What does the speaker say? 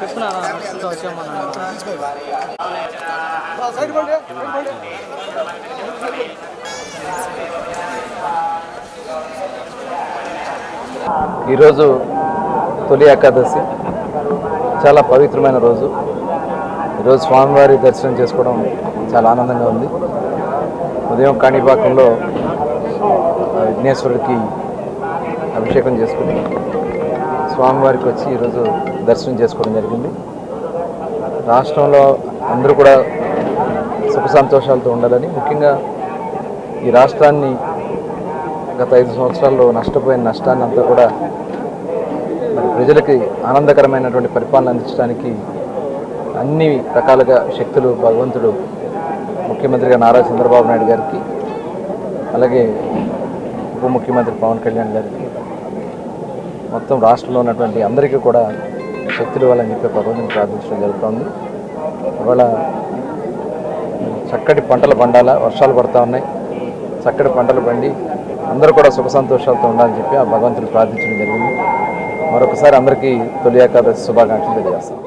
ఈరోజు తొలి ఏకాదశి చాలా పవిత్రమైన రోజు. ఈరోజు స్వామివారి దర్శనం చేసుకోవడం చాలా ఆనందంగా ఉంది. ఉదయం కాణిపాకంలో విఘ్నేశ్వరుడికి అభిషేకం చేసుకుని స్వామివారికి వచ్చి ఈరోజు దర్శనం చేసుకోవడం జరిగింది. రాష్ట్రంలో అందరూ కూడా సుఖ సంతోషాలతో ఉండాలని, ముఖ్యంగా ఈ రాష్ట్రాన్ని గత 5 సంవత్సరాల్లో నష్టపోయిన నష్టాన్ని అంతా కూడా ప్రజలకి ఆనందకరమైనటువంటి పరిపాలన అందించడానికి అన్ని రకాలుగా శక్తులు భగవంతుడు ముఖ్యమంత్రిగా నారా చంద్రబాబు నాయుడు గారికి, అలాగే ఉప ముఖ్యమంత్రి పవన్ కళ్యాణ్ గారికి, మొత్తం రాష్ట్రంలో ఉన్నటువంటి అందరికీ కూడా శక్తులు ఇవ్వాలని చెప్పి భగవంతుని ప్రార్థించడం జరుగుతుంది. ఇవాళ చక్కటి పంటలు పండాలా, వర్షాలు పడుతూ ఉన్నాయి, చక్కటి పంటలు పండి అందరూ కూడా సుఖ సంతోషాలతో ఉండాలని చెప్పి ఆ భగవంతుని ప్రార్థించడం జరిగింది. మరొకసారి అందరికీ తొలి ఏకాదశి శుభాకాంక్షలు తెలియజేస్తాం.